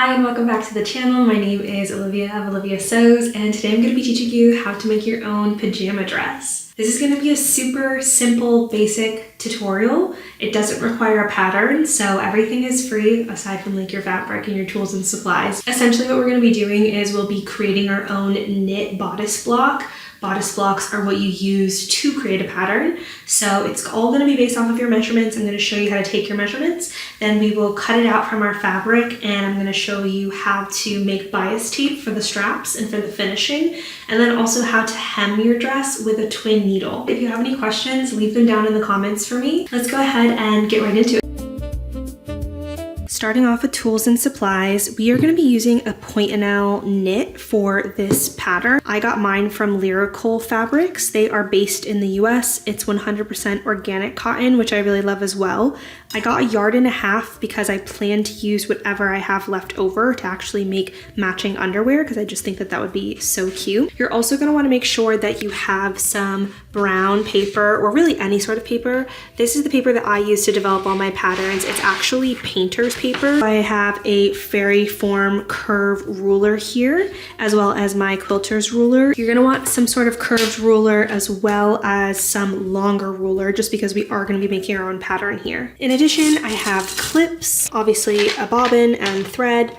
Hi and welcome back to the channel. My name is Olivia of Olivia Sews, and today I'm going to be teaching you how to make your own pajama dress. This is going to be a super simple, basic tutorial. It doesn't require a pattern, so everything is free aside from like your fabric and your tools and supplies. Essentially what we're going to be doing is we'll be creating our own knit bodice block. Bodice blocks are what you use to create a pattern. So it's all going to be based off of your measurements. I'm going to show you how to take your measurements. Then we will cut it out from our fabric, and I'm going to show you how to make bias tape for the straps and for the finishing, and then also how to hem your dress with a twin needle. If you have any questions, leave them down in the comments for me. Let's go ahead and get right into it. Starting off with tools and supplies, we are going to be using a point and L knit for this pattern. I got mine from Lyrical Fabrics. They are based in the US. It's 100% organic cotton, which I really love as well. I got 1.5 yards because I plan to use whatever I have left over to actually make matching underwear, because I just think that that would be so cute. You're also going to want to make sure that you have some brown paper, or really any sort of paper. This is the paper that I use to develop all my patterns. It's actually painter's paper. I have a fairy form curve ruler here, as well as my quilter's ruler. You're going to want some sort of curved ruler as well as some longer ruler, just because we are going to be making our own pattern here. In addition, I have clips, obviously a bobbin and thread,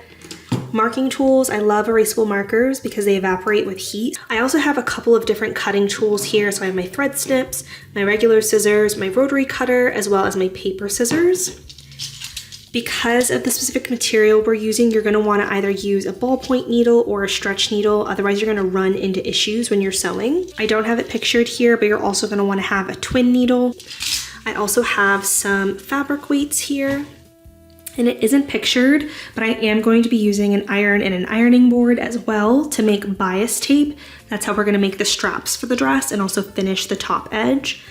marking tools. I love erasable markers because they evaporate with heat. I also have a couple of different cutting tools here. So I have my thread snips, my regular scissors, my rotary cutter, as well as my paper scissors. Because of the specific material we're using, you're going to want to either use a ballpoint needle or a stretch needle. Otherwise, you're going to run into issues when you're sewing. I don't have it pictured here, but you're also going to want to have a twin needle. I also have some fabric weights here, and it isn't pictured, but I am going to be using an iron and an ironing board as well to make bias tape. That's how we're going to make the straps for the dress and also finish the top edge.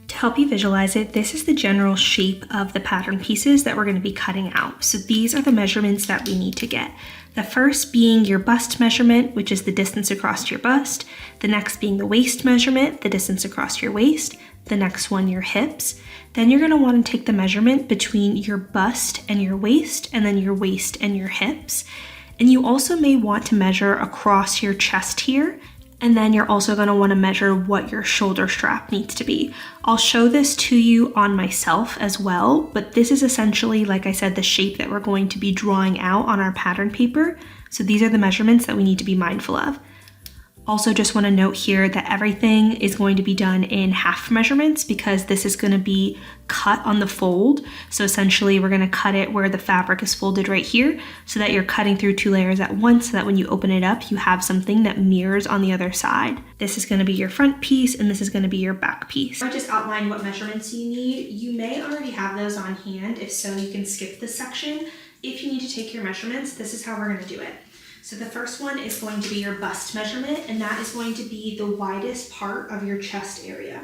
To help you visualize it, this is the general shape of the pattern pieces that we're going to be cutting out. So these are the measurements that we need to get. The first being your bust measurement, which is the distance across your bust. The next being the waist measurement, the distance across your waist. The next one, your hips. Then you're going to want to take the measurement between your bust and your waist, and then your waist and your hips. And you also may want to measure across your chest here. And then you're also going to want to measure what your shoulder strap needs to be. I'll show this to you on myself as well, but this is essentially, like I said, the shape that we're going to be drawing out on our pattern paper. So these are the measurements that we need to be mindful of. Also just want to note here that everything is going to be done in half measurements because this is going to be cut on the fold. So essentially we're going to cut it where the fabric is folded right here, so that you're cutting through 2 layers at once, so that when you open it up, you have something that mirrors on the other side. This is going to be your front piece, and this is going to be your back piece. I just outlined what measurements you need. You may already have those on hand. If so, you can skip this section. If you need to take your measurements, this is how we're going to do it. So the first one is going to be your bust measurement, and that is going to be the widest part of your chest area.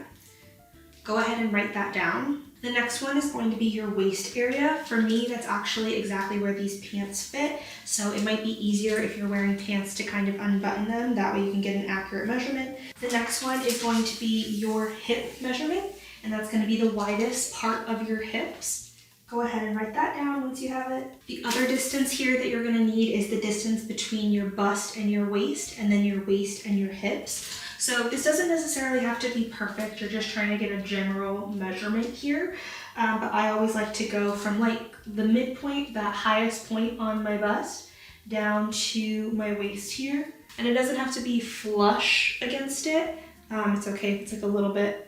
Go ahead and write that down. The next one is going to be your waist area. For me, that's actually exactly where these pants fit. So it might be easier if you're wearing pants to kind of unbutton them. That way you can get an accurate measurement. The next one is going to be your hip measurement, and that's going to be the widest part of your hips. Go ahead and write that down once you have it. The other distance here that you're going to need is the distance between your bust and your waist, and then your waist and your hips. So this doesn't necessarily have to be perfect. You're just trying to get a general measurement here. But I always like to go from like the midpoint, that highest point on my bust, down to my waist here. And it doesn't have to be flush against it. It's okay if it's like a little bit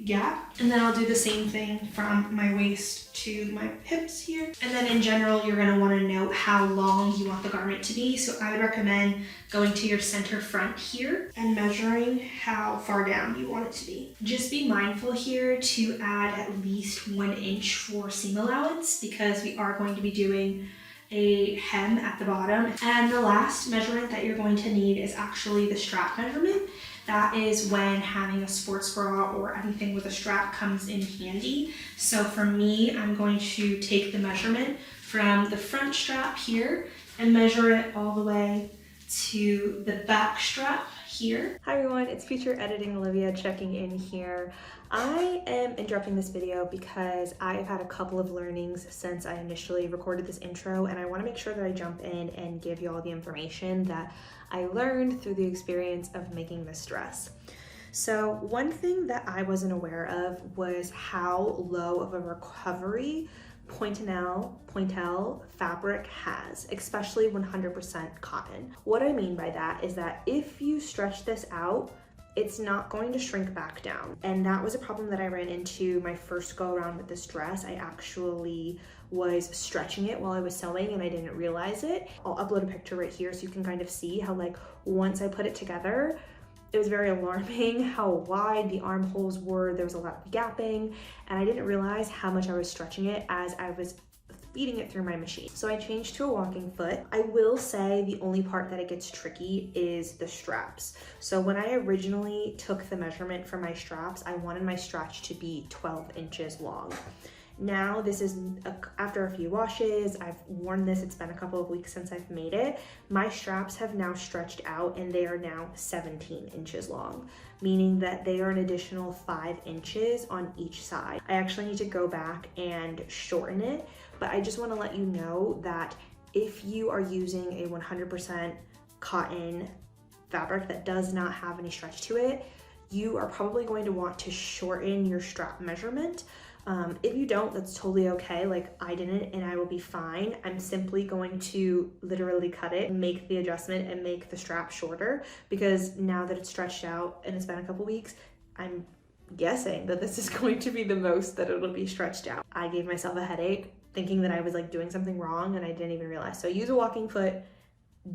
gap. And then I'll do the same thing from my waist to my hips here. And then in general, you're going to want to note how long you want the garment to be. So I would recommend going to your center front here and measuring how far down you want it to be. Just be mindful here to add at least 1 inch for seam allowance, because we are going to be doing a hem at the bottom. And the last measurement that you're going to need is actually the strap measurement. That is when having a sports bra or anything with a strap comes in handy. So for me, I'm going to take the measurement from the front strap here and measure it all the way to the back strap here. Hi everyone, it's Future Editing Olivia checking in here. I am interrupting this video because I have had a couple of learnings since I initially recorded this intro, and I want to make sure that I jump in and give you all the information that I learned through the experience of making this dress. So one thing that I wasn't aware of was how low of a recovery pointelle fabric has, especially 100% cotton. What I mean by that is that if you stretch this out, it's not going to shrink back down. And that was a problem that I ran into my first go around with this dress. I actually was stretching it while I was sewing and I didn't realize it. I'll upload a picture right here so you can kind of see how, like, once I put it together, it was very alarming how wide the armholes were. There was a lot of gapping, and I didn't realize how much I was stretching it as I was feeding it through my machine. So I changed to a walking foot. I will say the only part that it gets tricky is the straps. So when I originally took the measurement for my straps, I wanted my stretch to be 12 inches long. Now this is after a few washes, I've worn this, it's been a couple of weeks since I've made it. My straps have now stretched out and they are now 17 inches long, meaning that they are an additional 5 inches on each side. I actually need to go back and shorten it, but I just want to let you know that if you are using a 100% cotton fabric that does not have any stretch to it, you are probably going to want to shorten your strap measurement. If you don't, that's totally okay. Like I didn't, and I will be fine. I'm simply going to literally cut it and make the adjustment and make the strap shorter, because now that it's stretched out and it's been a couple weeks, I'm guessing that this is going to be the most that it'll be stretched out. I gave myself a headache thinking that I was like doing something wrong and I didn't even realize. So use a walking foot.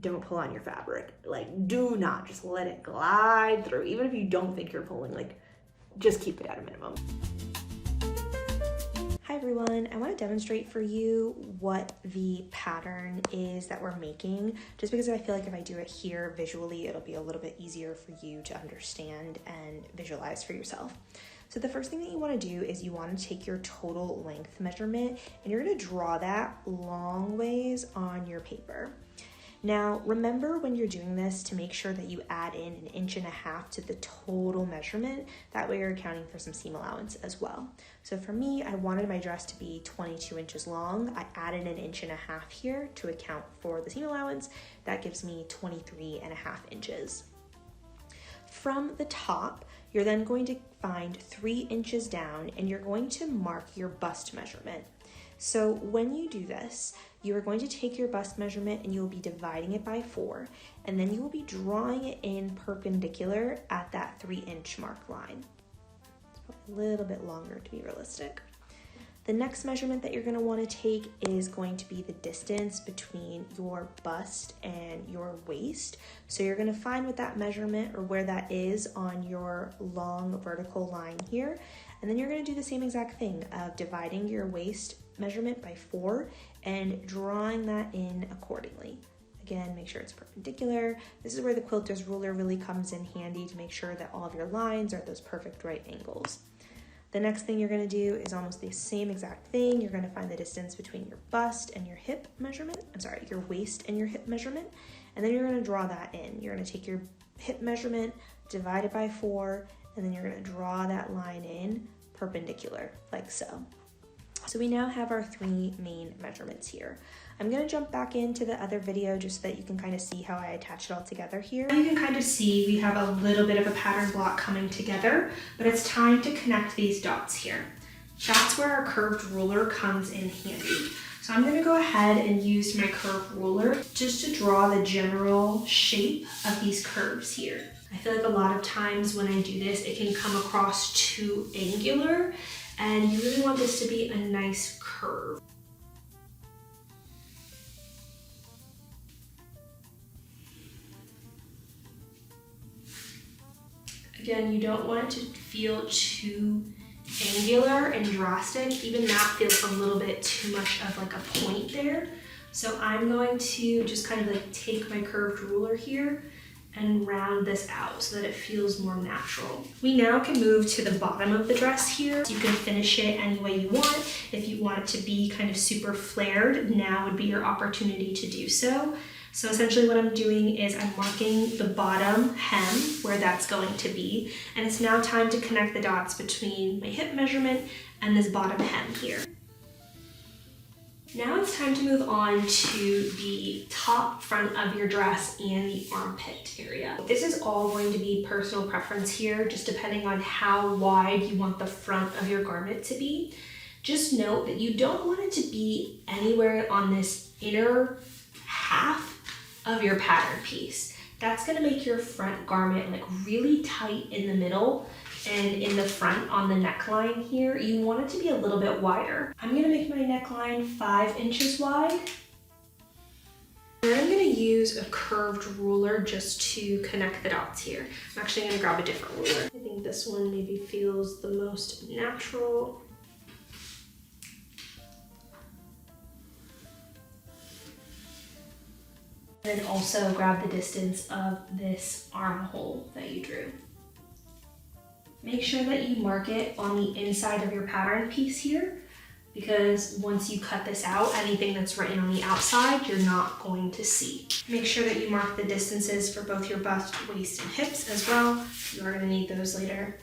Don't pull on your fabric. Like, do not, just let it glide through. Even if you don't think you're pulling, like, just keep it at a minimum. Hi everyone, I want to demonstrate for you what the pattern is that we're making, just because I feel like if I do it here visually, it'll be a little bit easier for you to understand and visualize for yourself. So the first thing that you want to do is you want to take your total length measurement and you're going to draw that long ways on your paper. Now, remember when you're doing this to make sure that you add in 1.5 inches to the total measurement. That way you're accounting for some seam allowance as well. So for me, I wanted my dress to be 22 inches long. I added 1.5 inches here to account for the seam allowance. That gives me 23.5 inches. From the top, you're then going to find 3 inches down and you're going to mark your bust measurement. So when you do this, you are going to take your bust measurement and you'll be dividing it by 4, and then you will be drawing it in perpendicular at that 3-inch mark line. It's probably a little bit longer to be realistic. The next measurement that you're going to want to take is going to be the distance between your bust and your waist. So you're going to find what that measurement or where that is on your long vertical line here. And then you're going to do the same exact thing of dividing your waist measurement by 4 and drawing that in accordingly. Again, make sure it's perpendicular. This is where the quilter's ruler really comes in handy to make sure that all of your lines are at those perfect right angles. The next thing you're going to do is almost the same exact thing. You're going to find the distance between your bust and your hip measurement. Your waist and your hip measurement. And then you're going to draw that in. You're going to take your hip measurement, divide it by 4, and then you're going to draw that line in perpendicular, like so. So we now have our 3 main measurements here. I'm going to jump back into the other video just so that you can kind of see how I attach it all together here. You can kind of see we have a little bit of a pattern block coming together, but it's time to connect these dots here. That's where our curved ruler comes in handy. So I'm going to go ahead and use my curved ruler just to draw the general shape of these curves here. I feel like a lot of times when I do this, it can come across too angular, and you really want this to be a nice curve. Again, you don't want it to feel too angular and drastic. Even that feels a little bit too much of like a point there. So I'm going to just kind of like take my curved ruler here and round this out so that it feels more natural. We now can move to the bottom of the dress here. You can finish it any way you want. If you want it to be kind of super flared, now would be your opportunity to do so. So essentially what I'm doing is I'm marking the bottom hem where that's going to be, and it's now time to connect the dots between my hip measurement and this bottom hem here. Now it's time to move on to the top front of your dress and the armpit area. This is all going to be personal preference here, just depending on how wide you want the front of your garment to be. Just note that you don't want it to be anywhere on this inner half of your pattern piece. That's gonna make your front garment like really tight in the middle, and in the front on the neckline here, you want it to be a little bit wider. I'm gonna make my neckline 5 inches wide. And I'm gonna use a curved ruler just to connect the dots here. I'm actually gonna grab a different ruler. I think this one maybe feels the most natural. And then also grab the distance of this armhole that you drew. Make sure that you mark it on the inside of your pattern piece here, because once you cut this out, anything that's written on the outside, you're not going to see. Make sure that you mark the distances for both your bust, waist, and hips as well. You are gonna need those later.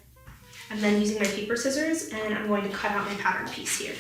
I'm then using my paper scissors, and I'm going to cut out my pattern piece here.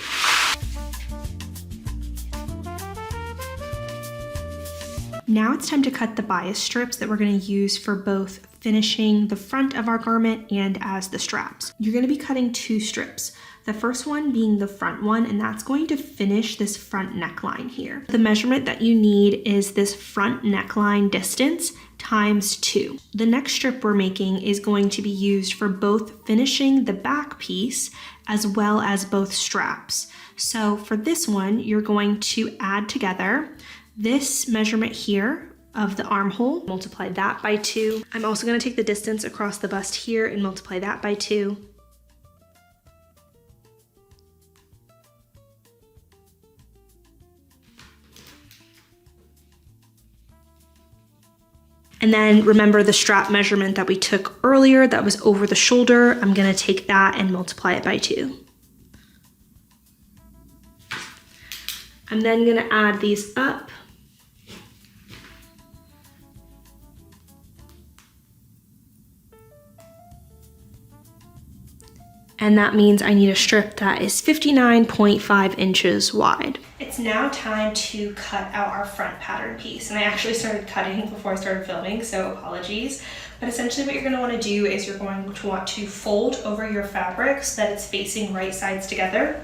Now it's time to cut the bias strips that we're going to use for both finishing the front of our garment and as the straps. You're going to be cutting 2 strips. The first one being the front one, and that's going to finish this front neckline here. The measurement that you need is this front neckline distance times 2. The next strip we're making is going to be used for both finishing the back piece as well as both straps. So for this one, you're going to add together this measurement here of the armhole, multiply that by 2. I'm also going to take the distance across the bust here and multiply that by 2. And then remember the strap measurement that we took earlier that was over the shoulder. I'm going to take that and multiply it by 2. I'm then going to add these up. And that means I need a strip that is 59.5 inches wide. It's now time to cut out our front pattern piece. And I actually started cutting before I started filming, so apologies. But essentially what you're gonna wanna do is you're going to want to fold over your fabric so that it's facing right sides together.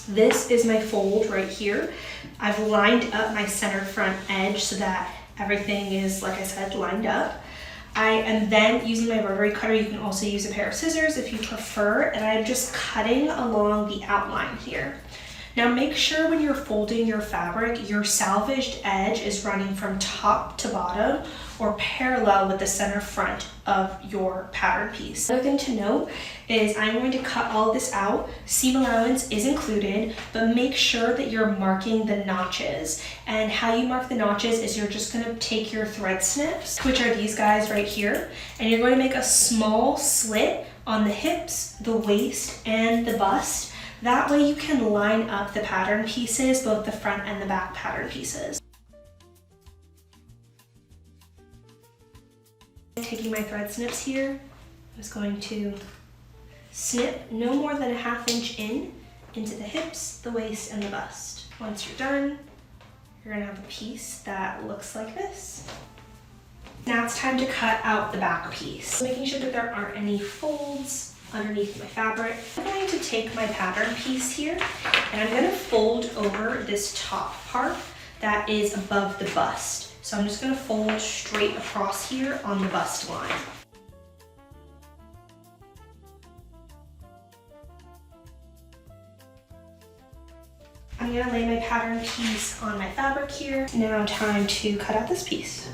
This is my fold right here. I've lined up my center front edge so that everything is, like I said, lined up. I am then using my rotary cutter. You can also use a pair of scissors if you prefer, and I'm just cutting along the outline here. Now make sure when you're folding your fabric, your salvaged edge is running from top to bottom or parallel with the center front of your pattern piece. Another thing to note is I'm going to cut all of this out. Seam allowance is included, but make sure that you're marking the notches. And how you mark the notches is you're just gonna take your thread snips, which are these guys right here, and you're going to make a small slit on the hips, the waist, and the bust. That way you can line up the pattern pieces, both the front and the back pattern pieces. Taking my thread snips here, I'm just going to snip no more than a ½ inch into the hips, the waist, and the bust. Once you're done, you're gonna have a piece that looks like this. Now it's time to cut out the back piece. Making sure that there aren't any folds underneath my fabric. I'm going to take my pattern piece here and I'm going to fold over this top part that is above the bust. So I'm just going to fold straight across here on the bust line. I'm going to lay my pattern piece on my fabric here. Now time to cut out this piece.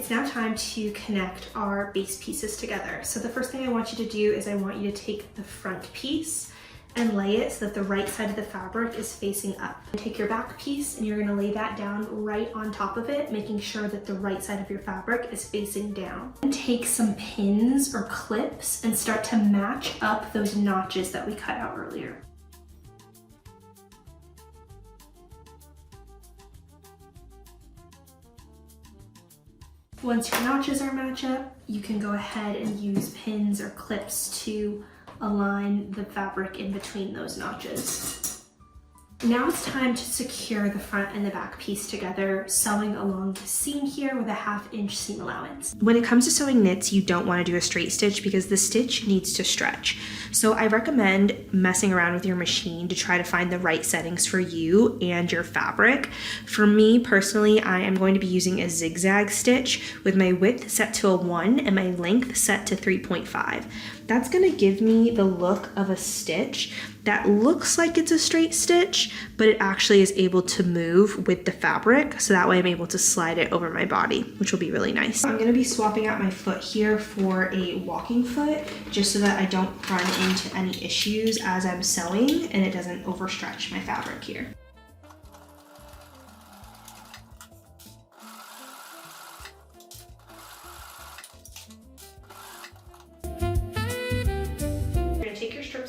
it's now time to connect our base pieces together. So the first thing I want you to do is I want you to take the front piece and lay it so that the right side of the fabric is facing up. Take your back piece and you're gonna lay that down right on top of it, making sure that the right side of your fabric is facing down. And take some pins or clips and start to match up those notches that we cut out earlier. Once your notches are matched up, you can go ahead and use pins or clips to align the fabric in between those notches. Now it's time to secure the front and the back piece together, sewing along the seam here with a 1/2 inch seam allowance. When it comes to sewing knits, you don't want to do a straight stitch because the stitch needs to stretch. So I recommend messing around with your machine to try to find the right settings for you and your fabric. For me personally, I am going to be using a zigzag stitch with my width set to a 1 and my length set to 3.5. That's going to give me the look of a stitch that looks like it's a straight stitch, but it actually is able to move with the fabric. So that way I'm able to slide it over my body, which will be really nice. I'm going to be swapping out my foot here for a walking foot, just so that I don't run into any issues as I'm sewing and it doesn't overstretch my fabric here.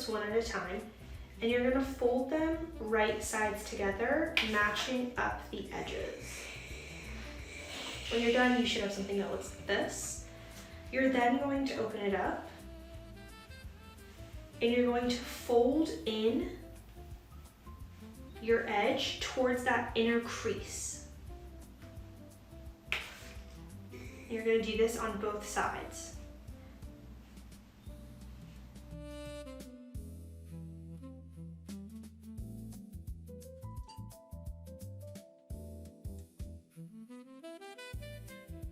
One at a time, and you're going to fold them right sides together, matching up the edges. When you're done, you should have something that looks like this. You're then going to open it up, and you're going to fold in your edge towards that inner crease. You're going to do this on both sides.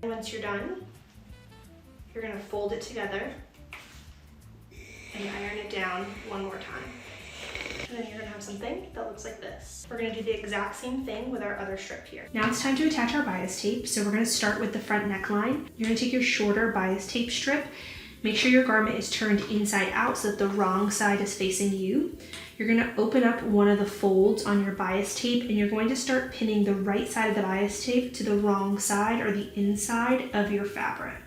Once you're done, you're going to fold it together and iron it down one more time. And then you're going to have something that looks like this. We're going to do the exact same thing with our other strip here. Now it's time to attach our bias tape. So we're going to start with the front neckline. You're going to take your shorter bias tape strip. Make sure your garment is turned inside out so that the wrong side is facing you. You're going to open up one of the folds on your bias tape and you're going to start pinning the right side of the bias tape to the wrong side or the inside of your fabric.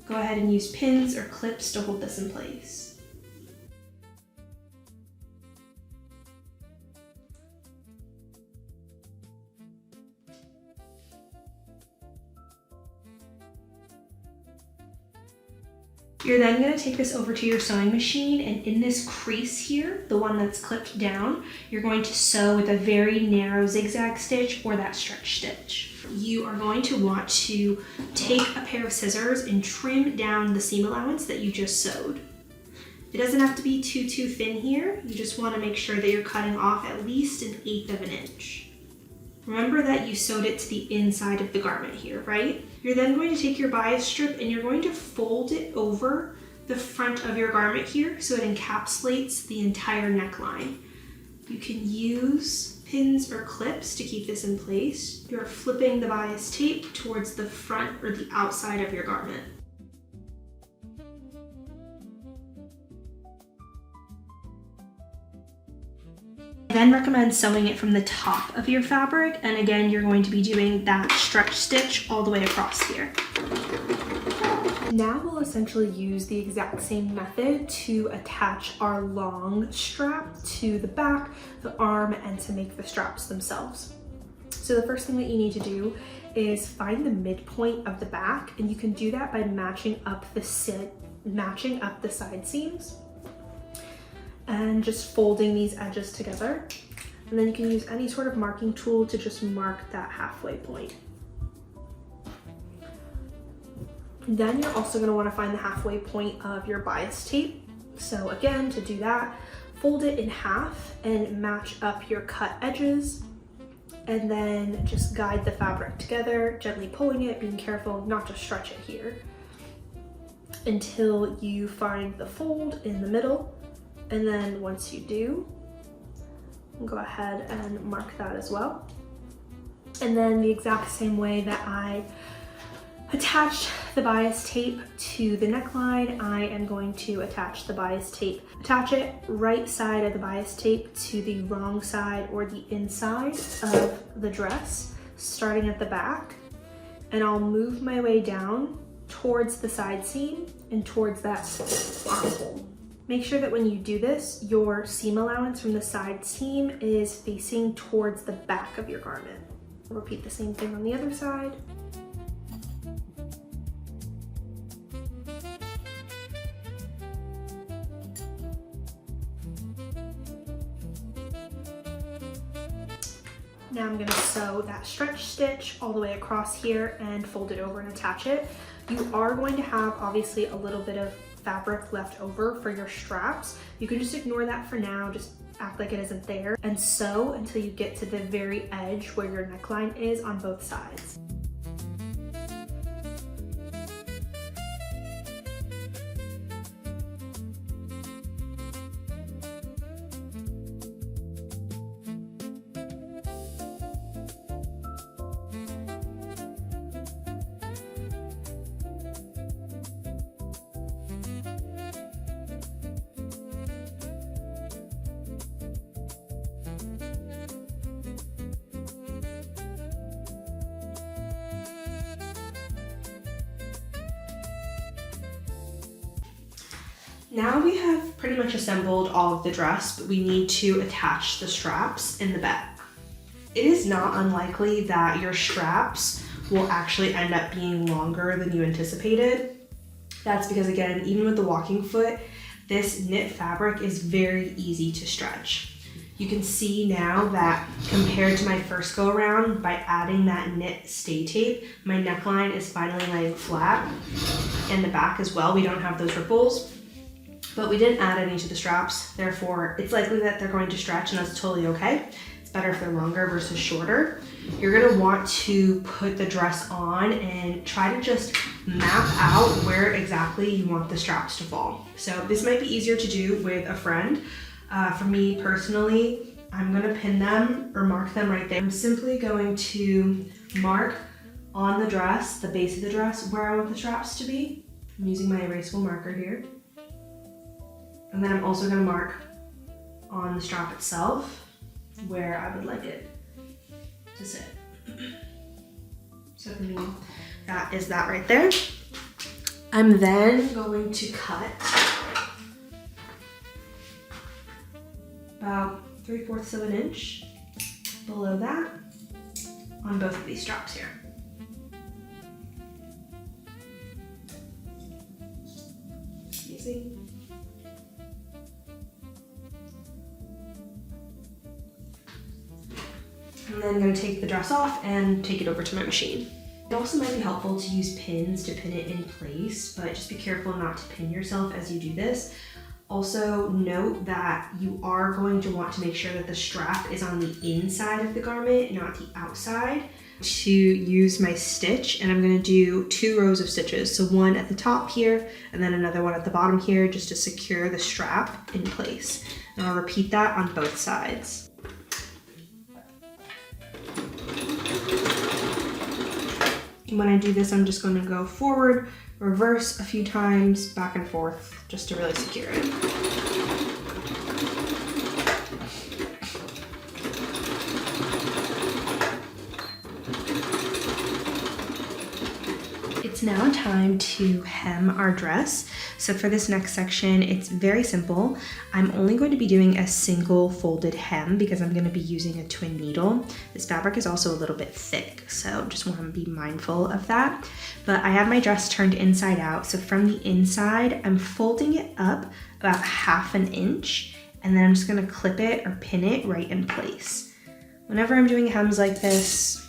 Go ahead and use pins or clips to hold this in place. You're then going to take this over to your sewing machine, and in this crease here, the one that's clipped down, you're going to sew with a very narrow zigzag stitch or that stretch stitch. You are going to want to take a pair of scissors and trim down the seam allowance that you just sewed. It doesn't have to be too thin here. You just want to make sure that you're cutting off at least 1/8 of an inch. Remember that you sewed it to the inside of the garment here, right? You're then going to take your bias strip and you're going to fold it over the front of your garment here so it encapsulates the entire neckline. You can use pins or clips to keep this in place. You're flipping the bias tape towards the front or the outside of your garment. I then recommend sewing it from the top of your fabric, and again you're going to be doing that stretch stitch all the way across here. Now we'll essentially use the exact same method to attach our long strap to the back, the arm, and to make the straps themselves. So the first thing that you need to do is find the midpoint of the back, and you can do that by matching up the side seams and just folding these edges together. And then you can use any sort of marking tool to just mark that halfway point. Then you're also going to want to find the halfway point of your bias tape. So again, to do that, fold it in half and match up your cut edges, and then just guide the fabric together, gently pulling it, being careful not to stretch it here, until you find the fold in the middle. And then once you do, go ahead and mark that as well. And then the exact same way that I attached the bias tape to the neckline, I am going to attach the bias tape. Attach it right side of the bias tape to the wrong side or the inside of the dress, starting at the back. And I'll move my way down towards the side seam and towards that armhole. Make sure that when you do this, your seam allowance from the side seam is facing towards the back of your garment. Repeat the same thing on the other side. Now I'm going to sew that stretch stitch all the way across here and fold it over and attach it. You are going to have obviously a little bit of fabric left over for your straps. You can just ignore that for now, just act like it isn't there, and sew until you get to the very edge where your neckline is on both sides. Now we have pretty much assembled all of the dress, but we need to attach the straps in the back. It is not unlikely that your straps will actually end up being longer than you anticipated. That's because, again, even with the walking foot, this knit fabric is very easy to stretch. You can see now that compared to my first go around, by adding that knit stay tape, my neckline is finally laying flat, and the back as well. We don't have those ripples. But we didn't add any to the straps, therefore it's likely that they're going to stretch, and that's totally okay. It's better if they're longer versus shorter. You're gonna want to put the dress on and try to just map out where exactly you want the straps to fall. So this might be easier to do with a friend. For me personally, I'm gonna pin them or mark them right there. I'm simply going to mark on the dress, the base of the dress, where I want the straps to be. I'm using my erasable marker here. And then I'm also going to mark on the strap itself where I would like it to sit. So for me, that is that right there. I'm then going to cut about 3/4 of an inch below that on both of these straps here. Easy. And then I'm going to take the dress off and take it over to my machine. It also might be helpful to use pins to pin it in place, but just be careful not to pin yourself as you do this. Also note that you are going to want to make sure that the strap is on the inside of the garment, not the outside. To use my stitch, and I'm going to do 2 rows of stitches. So one at the top here, and then another one at the bottom here, just to secure the strap in place. And I'll repeat that on both sides. When I do this, I'm just going to go forward, reverse a few times, back and forth, just to really secure it. It's now time to hem our dress. So for this next section, it's very simple. I'm only going to be doing a single folded hem because I'm going to be using a twin needle. This fabric is also a little bit thick, so just want to be mindful of that. But I have my dress turned inside out. So from the inside, I'm folding it up about 1/2 inch, and then I'm just going to clip it or pin it right in place. Whenever I'm doing hems like this,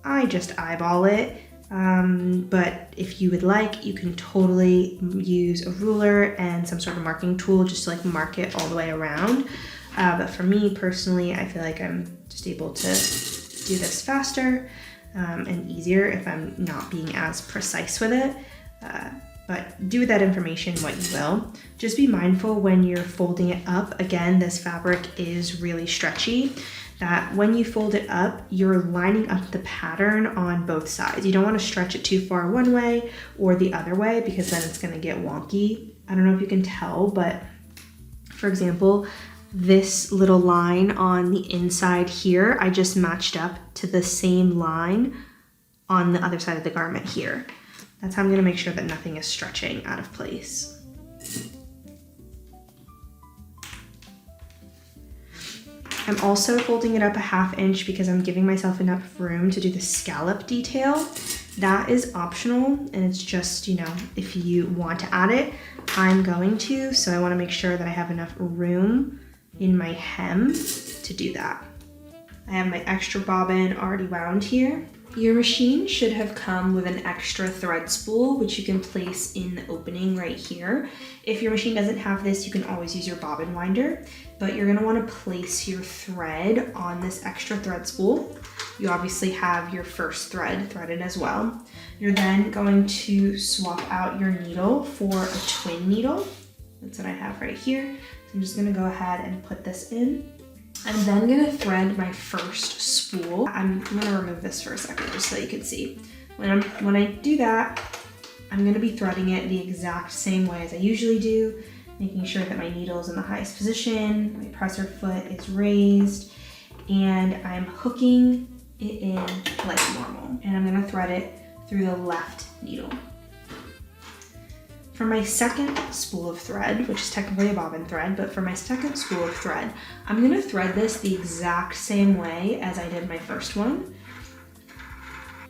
I just eyeball it. But if you would like, you can totally use a ruler and some sort of marking tool just to like mark it all the way around. But for me personally, I feel like I'm just able to do this faster and easier if I'm not being as precise with it. But do with that information what you will. Just be mindful when you're folding it up. Again, this fabric is really stretchy, that when you fold it up, you're lining up the pattern on both sides. You don't want to stretch it too far one way or the other way because then it's going to get wonky. I don't know if you can tell, but for example, this little line on the inside here, I just matched up to the same line on the other side of the garment here. That's how I'm going to make sure that nothing is stretching out of place. I'm also folding it up a 1/2 inch because I'm giving myself enough room to do the scallop detail. That is optional, and it's just, you know, if you want to add it, I'm going to, so I want to make sure that I have enough room in my hem to do that. I have my extra bobbin already wound here. Your machine should have come with an extra thread spool, which you can place in the opening right here. If your machine doesn't have this, you can always use your bobbin winder, but you're gonna wanna place your thread on this extra thread spool. You obviously have your first thread threaded as well. You're then going to swap out your needle for a twin needle. That's what I have right here. So I'm just gonna go ahead and put this in. I'm then gonna thread my first spool. I'm gonna remove this for a second just so you can see. When I do that, I'm gonna be threading it the exact same way as I usually do, making sure that my needle is in the highest position, my presser foot is raised, and I'm hooking it in like normal. And I'm gonna thread it through the left needle. For my second spool of thread, which is technically a bobbin thread, but for my second spool of thread, I'm gonna thread this the exact same way as I did my first one.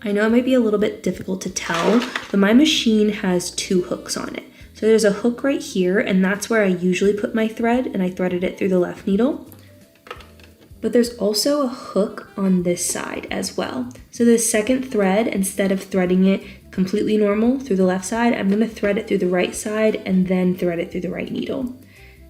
I know it might be a little bit difficult to tell, but my machine has 2 hooks on it. So there's a hook right here, and that's where I usually put my thread, and I threaded it through the left needle. But there's also a hook on this side as well. So the second thread, instead of threading it completely normal through the left side, I'm gonna thread it through the right side and then thread it through the right needle.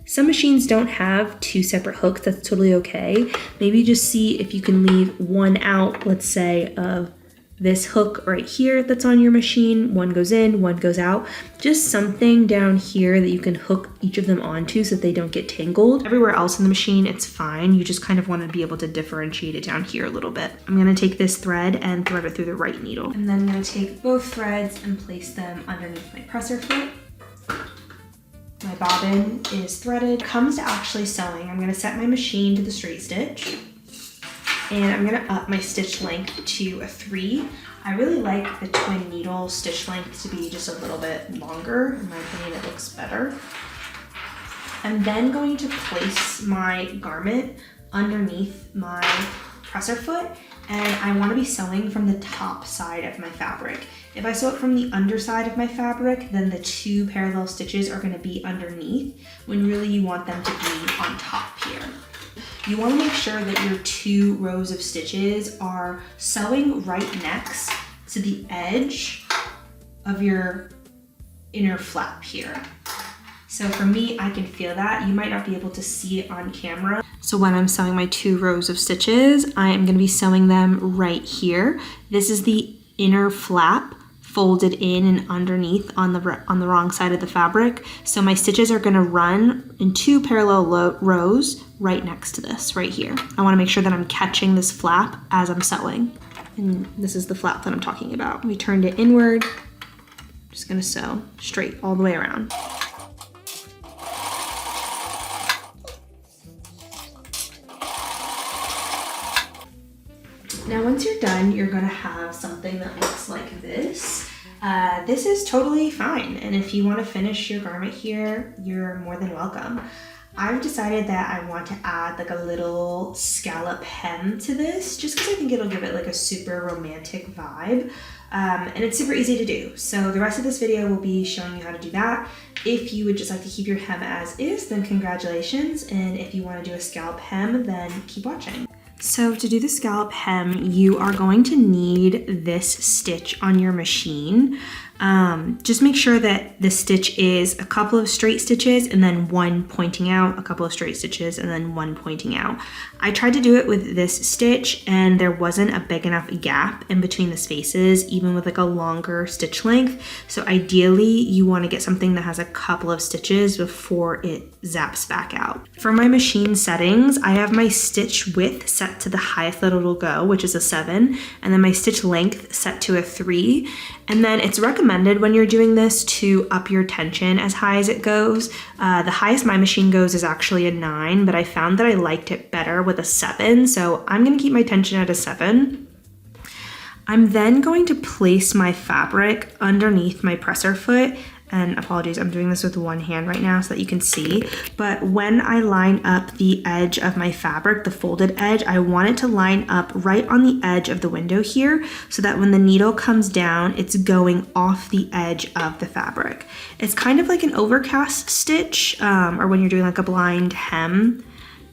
Some machines don't have 2 separate hooks, that's totally okay. Maybe just see if you can leave one out, let's say, of this hook right here that's on your machine. One goes in, one goes out. Just something down here that you can hook each of them onto so that they don't get tangled. Everywhere else in the machine, it's fine. You just kind of want to be able to differentiate it down here a little bit. I'm going to take this thread and thread it through the right needle. And then I'm going to take both threads and place them underneath my presser foot. My bobbin is threaded. When it comes to actually sewing, I'm going to set my machine to the straight stitch. And I'm gonna up my stitch length to a 3. I really like the twin needle stitch length to be just a little bit longer. In my opinion, it looks better. I'm then going to place my garment underneath my presser foot, and I wanna be sewing from the top side of my fabric. If I sew it from the underside of my fabric, then the 2 parallel stitches are gonna be underneath, when really you want them to be on top here. You want to make sure that your 2 rows of stitches are sewing right next to the edge of your inner flap here. So for me, I can feel that. You might not be able to see it on camera. So when I'm sewing my 2 rows of stitches, I am going to be sewing them right here. This is the inner flap folded in and underneath on the wrong side of the fabric. So my stitches are gonna run in 2 parallel rows right next to this, right here. I wanna make sure that I'm catching this flap as I'm sewing. And this is the flap that I'm talking about. We turned it inward. Just gonna sew straight all the way around. Now, once you're done, you're gonna have something that looks like this. This is totally fine, and if you wanna finish your garment here, you're more than welcome. I've decided that I want to add like a little scallop hem to this, just because I think it'll give it like a super romantic vibe. And it's super easy to do. So the rest of this video will be showing you how to do that. If you would just like to keep your hem as is, then congratulations. And if you wanna do a scallop hem, then keep watching. So to do the scallop hem, you are going to need this stitch on your machine. Just make sure that the stitch is a couple of straight stitches and then one pointing out, a couple of straight stitches and then one pointing out. I tried to do it with this stitch and there wasn't a big enough gap in between the spaces, even with like a longer stitch length. So ideally you want to get something that has a couple of stitches before it zaps back out. For my machine settings, I have my stitch width set to the highest that it'll go, which is a 7, and then my stitch length set to a 3. And then it's recommended when you're doing this to up your tension as high as it goes. The highest my machine goes is actually a 9, but I found that I liked it better with a 7, so I'm gonna keep my tension at a 7. I'm then going to place my fabric underneath my presser foot. And apologies, I'm doing this with one hand right now so that you can see. But when I line up the edge of my fabric, the folded edge, I want it to line up right on the edge of the window here so that when the needle comes down, it's going off the edge of the fabric. It's kind of like an overcast stitch, or when you're doing like a blind hem.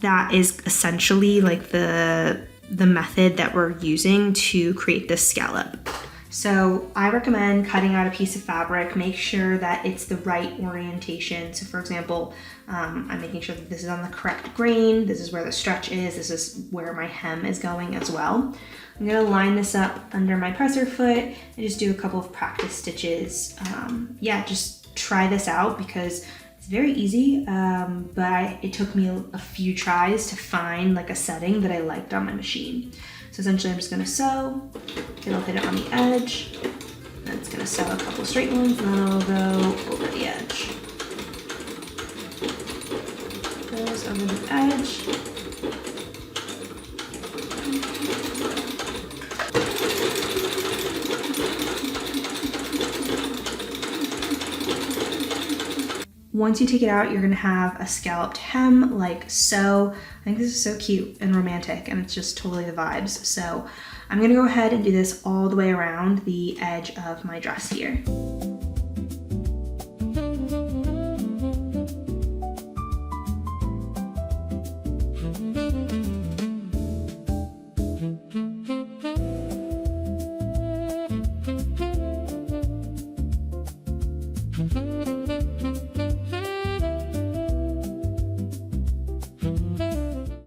That is essentially like the method that we're using to create this scallop. So I recommend cutting out a piece of fabric, make sure that it's the right orientation. So for example, I'm making sure that this is on the correct grain, this is where the stretch is, this is where my hem is going as well. I'm gonna line this up under my presser foot and just do a couple of practice stitches. Yeah, just try this out because it's very easy, but it took me a few tries to find like a setting that I liked on my machine. So essentially I'm just gonna sew, it'll hit it on the edge, then it's gonna sew a couple straight ones, and then it'll go over the edge. Goes over the edge. Once you take it out, you're gonna have a scalloped hem like so. I think this is so cute and romantic and it's just totally the vibes. So I'm gonna go ahead and do this all the way around the edge of my dress here.